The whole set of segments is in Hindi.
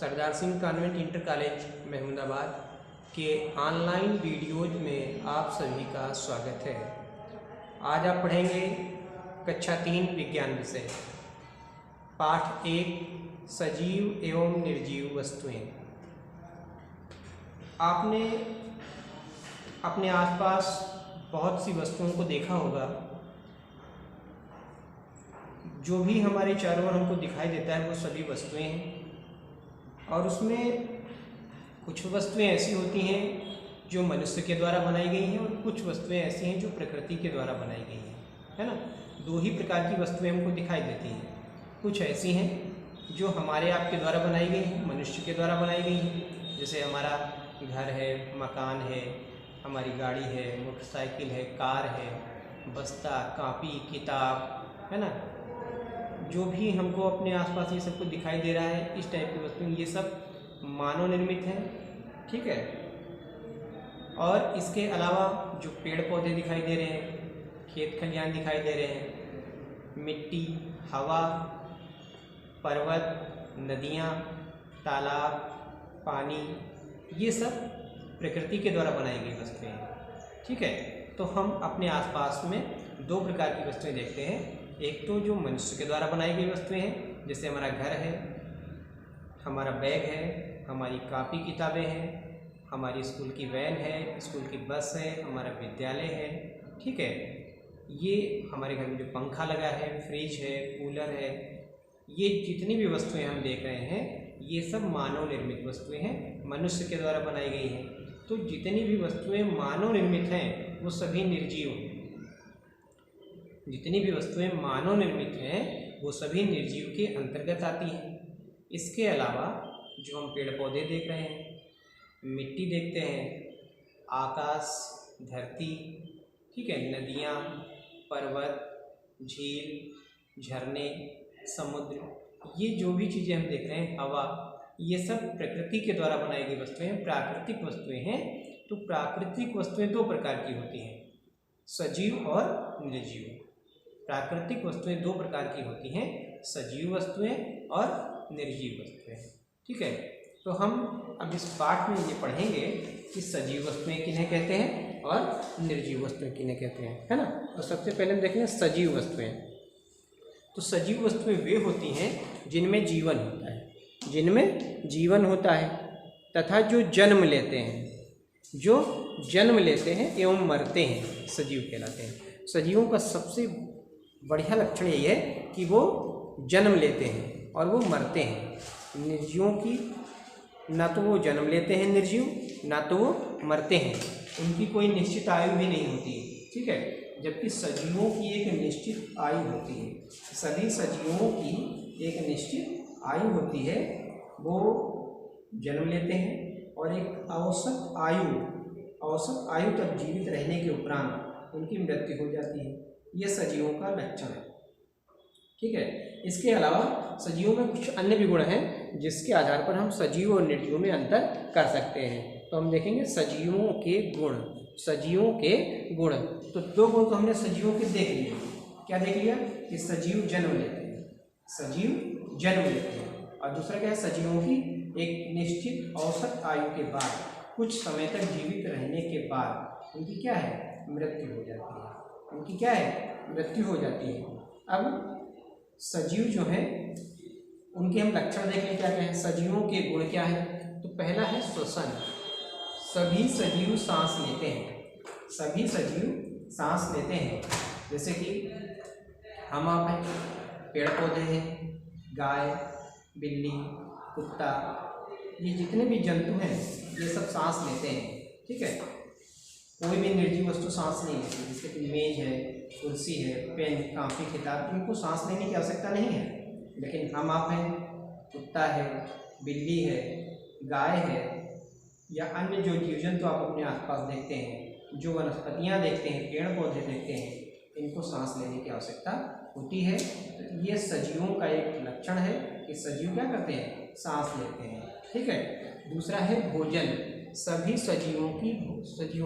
सरदार Singh convent inter college Mahmudabad के ऑनलाइन वीडियोज में आप सभी का स्वागत है। आज आप पढ़ेंगे कक्षा 3 विज्ञान विषय पाठ 1 सजीव एवं निर्जीव वस्तुएं। आपने अपने आसपास बहुत सी वस्तुओं को देखा होगा। जो भी हमारे चारों ओर हमको दिखाई देता है वो सभी वस्तुएं हैं, और उसमें कुछ वस्तुएं ऐसी होती हैं जो मनुष्य के द्वारा बनाई गई हैं और कुछ वस्तुएं ऐसी हैं जो प्रकृति के द्वारा बनाई गई हैं, है ना। दो ही प्रकार की वस्तुएं हमको दिखाई देती हैं। कुछ ऐसी हैं जो हमारे आपके द्वारा बनाई गई हैं, मनुष्य के द्वारा बनाई गई हैं, जैसे हमारा घर है, मकान है, हमारी गाड़ी है, मोटरसाइकिल है, कार है, बस्ता, कापी, किताब, है ना। जो भी हमको अपने आसपास ये सबको दिखाई दे रहा है, इस टाइप की वस्तुएं, ये सब मानव निर्मित हैं, ठीक है। और इसके अलावा जो पेड़ पौधे दिखाई दे रहे हैं, खेत खलिहान दिखाई दे रहे हैं, मिट्टी, हवा, पर्वत, नदियाँ, तालाब, पानी, ये सब प्रकृति के द्वारा बनाई गई वस्तुएं हैं, ठीक है। तो हम अपने आसपास में दो प्रकार की वस्तुएं देखते हैं। एक तो जो मनुष्य के द्वारा बनाई गई वस्तुएं हैं, जैसे हमारा घर है, हमारा बैग है, हमारी कापी किताबें हैं, हमारी स्कूल की वैन है, स्कूल की बस है, हमारा विद्यालय है, ठीक है। ये हमारे घर में जो पंखा लगा है, फ्रिज है, कूलर है, ये जितनी भी वस्तुएं हम देख रहे हैं ये सब मानव निर्मित वस्तुएं हैं, मनुष्य के द्वारा बनाई गई हैं। तो जितनी भी वस्तुएं मानव निर्मित हैं वो सभी निर्जीव हैं। जितनी भी वस्तुएं मानव निर्मित हैं वो सभी निर्जीव के अंतर्गत आती हैं। इसके अलावा जो हम पेड़ पौधे देख रहे हैं, मिट्टी देखते हैं, आकाश, धरती, ठीक है, नदियाँ, पर्वत, झील, झरने, समुद्र, ये जो भी चीज़ें हम देख रहे हैं, हवा, ये सब प्रकृति के द्वारा बनाई गई वस्तुएं हैं, प्राकृतिक वस्तुएं हैं। तो प्राकृतिक वस्तुएं दो प्रकार की होती हैं, सजीव और निर्जीव। प्राकृतिक वस्तुएं दो प्रकार की होती हैं, सजीव वस्तुएं और निर्जीव वस्तुएं, ठीक है। तो हम अब इस पाठ में ये पढ़ेंगे कि सजीव वस्तुएं किन्हें कहते हैं और निर्जीव वस्तुएं किन्हें कहते हैं, है ना। तो सबसे पहले हम देखेंगे सजीव वस्तुएं। तो सजीव वस्तुएं वे होती हैं जिनमें जीवन होता है, जिनमें जीवन होता है तथा जो जन्म लेते हैं, जो जन्म लेते हैं एवं मरते हैं, सजीव कहलाते हैं। सजीवों का सबसे बढ़िया लक्षण यही है कि वो जन्म लेते हैं और वो मरते हैं। निर्जीवों की ना तो वो जन्म लेते हैं निर्जीव, ना तो वो मरते हैं, उनकी कोई निश्चित आयु भी नहीं होती, ठीक है। जबकि सजीवों की एक निश्चित आयु होती है, सभी सजीवों की एक निश्चित आयु होती है। वो जन्म लेते हैं और एक औसत आयु तक जीवित रहने के उपरांत उनकी मृत्यु हो जाती है। ये सजीवों का लक्षण है, ठीक है। इसके अलावा सजीवों में कुछ अन्य भी गुण हैं जिसके आधार पर हम सजीव और निर्जीव में अंतर कर सकते हैं। तो हम देखेंगे सजीवों के गुण। सजीवों के गुण, तो दो गुण तो हमने सजीवों के देख लिए। क्या देख लिया कि सजीव जन्म लेते हैं, सजीव जन्म लेते हैं, और दूसरा क्या है, सजीवों की एक निश्चित औसत आयु के बाद, कुछ समय तक जीवित रहने के बाद उनकी क्या है, मृत्यु हो जाती है। उनकी क्या है, मृत्यु हो जाती है। अब सजीव जो है उनके हम लक्षण देख लें, क्या क्या है। सजीवों के गुण क्या है, तो पहला है श्वसन। सभी सजीव सांस लेते हैं, सभी सजीव सांस लेते हैं। जैसे कि हम आप हैं, पेड़ पौधे हैं, गाय, बिल्ली, कुत्ता, ये जितने भी जंतु हैं ये सब सांस लेते हैं, ठीक है। कोई भी निर्जीव वस्तु सांस नहीं लेती, जैसे कि मेज है, कुर्सी है, पेन, कापी, किताब, इनको सांस लेने की आवश्यकता नहीं है। लेकिन हम आप हैं, कुत्ता है, बिल्ली है, गाय है, या अन्य जो जीव जंतु आप अपने आसपास देखते हैं, जो वनस्पतियाँ देखते हैं, पेड़ पौधे देखते हैं, इनको सांस लेने की आवश्यकता होती है। तो ये सजीवों का एक लक्षण है कि सजीव क्या करते हैं, सांस लेते हैं, ठीक है। दूसरा है भोजन। सभी सजीवों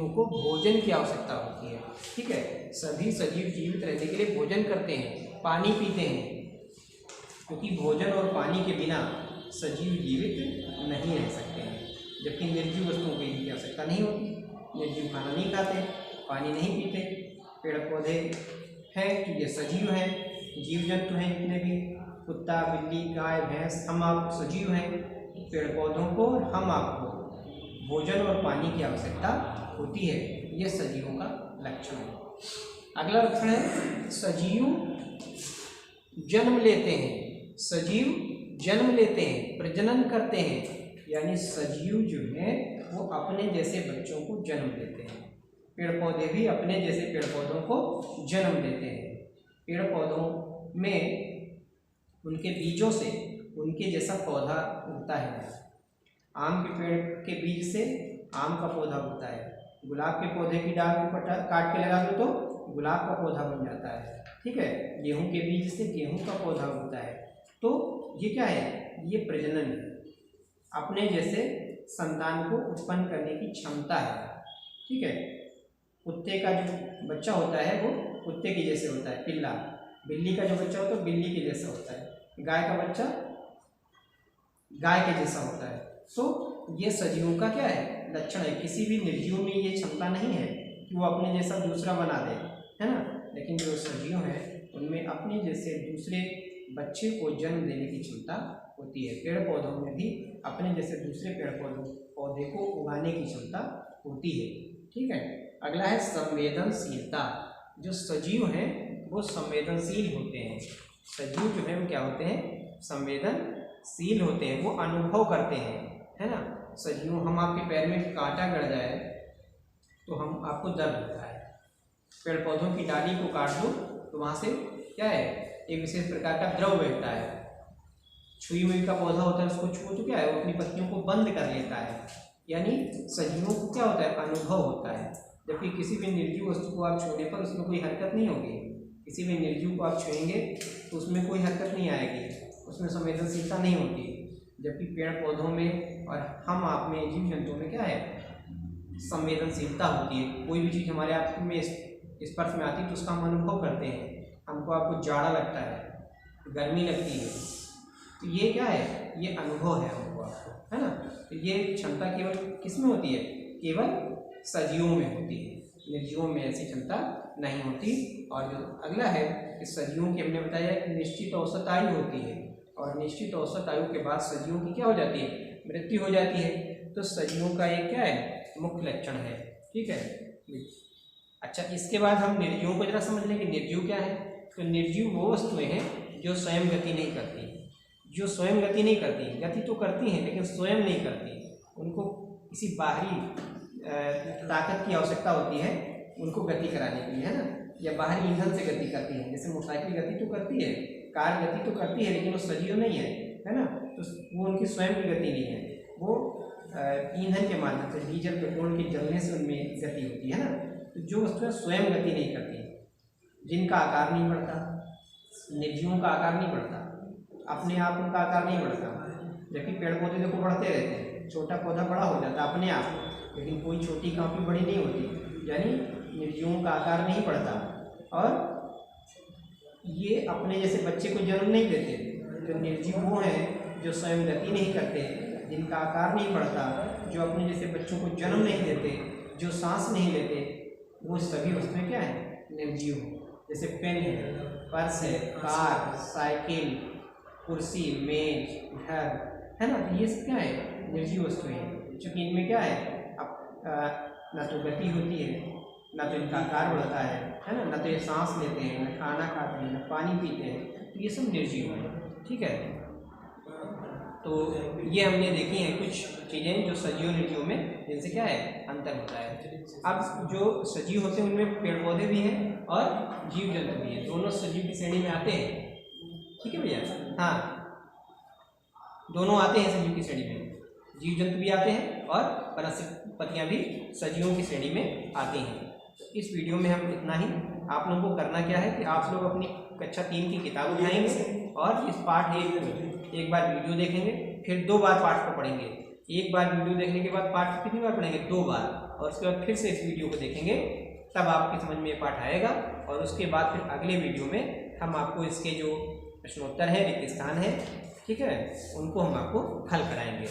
को भोजन की आवश्यकता होती है, ठीक है। सभी सजीव जीवित रहने के लिए भोजन करते हैं, पानी पीते हैं, क्योंकि भोजन और पानी के बिना सजीव जीवित नहीं रह सकते हैं, जबकि निर्जीव वस्तुओं की आवश्यकता नहीं होती। निर्जीव खाना नहीं खाते, पानी नहीं पीते। पेड़ पौधे हैं तो ये सजीव हैं, जीव जंतु हैं जितने भी, कुत्ता बिल्ली गाय भैंस, हम आप सजीव हैं। पेड़ पौधों को हम आपको भोजन और पानी की आवश्यकता होती है, ये सजीवों का लक्षण है। अगला लक्षण है सजीव जन्म लेते हैं। सजीव जन्म लेते हैं, प्रजनन करते हैं, यानी सजीव जो है वो अपने जैसे बच्चों को जन्म देते हैं। पेड़ पौधे भी अपने जैसे पेड़ पौधों को जन्म देते हैं। पेड़ पौधों में उनके बीजों से उनके जैसा पौधा उगता है। आम के पेड़ के बीज से आम का पौधा उगता है। गुलाब के पौधे की डाल को काट के लगा दो तो गुलाब का पौधा बन जाता है, ठीक है। गेहूं के बीज से गेहूं का पौधा उगता है। तो ये क्या है, ये प्रजनन है, अपने जैसे संतान को उत्पन्न करने की क्षमता है, ठीक है। कुत्ते का जो बच्चा होता है वो कुत्ते के जैसे होता है, पिल्ला। बिल्ली का जो बच्चा होता है बिल्ली के जैसा होता है। गाय का बच्चा गाय के जैसा होता है। तो ये सजीवों का क्या है, लक्षण है। किसी भी निर्जीव में ये क्षमता नहीं है कि वो अपने जैसा दूसरा बना दे, है ना। लेकिन जो सजीव हैं उनमें अपने जैसे दूसरे बच्चे को जन्म देने की क्षमता होती है। पेड़ पौधों में भी अपने जैसे दूसरे पेड़ पौधे को उगाने की क्षमता होती है, ठीक है। अगला है संवेदनशीलता। जो सजीव हैं वो संवेदनशील होते हैं। सजीव जो है वो क्या होते हैं, संवेदनशील होते हैं, वो अनुभव करते हैं, है ना। सजीव, हम आपके पैर में कांटा गड़ जाए तो हम आपको दर्द होता है। पेड़ पौधों की डाली को काट दो तो वहाँ से क्या है, एक विशेष प्रकार का द्रव बहता है। छुई मुई का पौधा होता है, उसको छुओ तो क्या है, वो अपनी पत्तियों को बंद कर लेता है। यानी सजीवों को क्या होता है, अनुभव होता है। जबकि किसी भी निर्जीव वस्तु को आप छूने पर उसमें कोई हरकत नहीं होगी। किसी भी निर्जीव को आप छुएंगे तो उसमें कोई हरकत नहीं आएगी, उसमें संवेदनशीलता नहीं होती। जबकि पेड़ पौधों में और हम आप में, जीव जंतुओं में क्या है, संवेदनशीलता होती है। कोई भी चीज़ हमारे आप में स्पर्श में आती है तो उसका हम अनुभव करते हैं। हमको आपको जाड़ा लगता है, गर्मी लगती है, तो ये क्या है, ये अनुभव है हमको आपको, है ना। तो ये क्षमता केवल किस में होती है, केवल सजीवों में होती है। निर्जीवों में ऐसी क्षमता नहीं होती। और जो अगला है कि सजीवों की हमने बताया कि निश्चित औसत आयु होती है, और निश्चित औसत आयु के बाद सजीवों की क्या हो जाती है, मृत्यु हो जाती है। तो सजीवों का एक क्या है, मुख्य लक्षण है, ठीक है। अच्छा, इसके बाद हम निर्जीवों को जरा समझ लें कि निर्जीव क्या है। तो निर्जीव वो वस्तुएं हैं जो स्वयं गति नहीं करती, जो स्वयं गति नहीं करती, गति तो करती हैं लेकिन स्वयं नहीं करती। उनको किसी बाहरी ताकत की आवश्यकता होती है उनको गति कराने के लिए, है ना, या बाहरी ईंधन से गति करती है। जैसे मोटरसाइकिल गति तो करती है, कार गति तो करती है, लेकिन वो सजीव नहीं है ना। तो वो उनकी स्वयं की गति नहीं है, वो ईंधन के माध्यम से, डीजल पेट्रोल के जलने से उनमें गति होती है ना। तो जो वस्तुएं स्वयं गति नहीं करती, जिनका आकार नहीं बढ़ता, निर्जीवों का आकार नहीं बढ़ता, अपने आप उनका आकार नहीं बढ़ता। जबकि पेड़ पौधे देखो बढ़ते रहते हैं, छोटा पौधा बड़ा हो जाता है अपने आप, लेकिन कोई छोटी काफी बड़ी नहीं होती। यानी निर्जीवों का आकार नहीं बढ़ता और ये अपने जैसे बच्चे को जन्म नहीं देते। जो निर्जीव वो हैं जो स्वयं गति नहीं करते, जिनका आकार नहीं बढ़ता, जो अपने जैसे बच्चों को जन्म नहीं देते, जो सांस नहीं लेते, वो सभी वस्तुएं क्या है, निर्जीव। जैसे पेन है, पर्स है, कार, साइकिल, कुर्सी, मेज, घर, है ना। तो ये सब क्या है, निर्जीव वस्तुएं हैं। चूँकि इनमें क्या है, ना तो गति होती है, ना तो इनका आकार बढ़ता है ना, ना तो ये सांस लेते हैं, ना खाना खाते हैं, ना पानी पीते हैं। तो ये सब निर्जीव हैं, ठीक है। तो ये हमने देखी हैं कुछ चीज़ें जो सजीव निर्जीव में जिनसे क्या है, अंतर होता है। अब जो सजीव होते हैं उनमें पेड़ पौधे भी हैं और जीव जंतु भी हैं, दोनों सजीव की श्रेणी में आते हैं, ठीक है भैया। हाँ, दोनों आते हैं सजीव की श्रेणी में, जीव जंतु भी आते हैं और वनस्पतियाँ भी सजीवों की श्रेणी में आती हैं। तो इस वीडियो में हम इतना ही। आप लोगों को करना क्या है कि आप लोग अपनी कक्षा 3 की किताब उठाएंगे और इस पाठ 1 को एक बार वीडियो देखेंगे, फिर 2 बार पाठ को पढ़ेंगे। एक बार वीडियो देखने के बाद पाठ कितनी बार पढ़ेंगे, 2 बार, और उसके बाद फिर से इस वीडियो को देखेंगे, तब आपकी समझ में ये पाठ आएगा। और उसके बाद फिर अगले वीडियो में हम आपको इसके जो प्रश्नोत्तर है, रिक्त स्थान है, ठीक है, उनको हम आपको हल कराएंगे।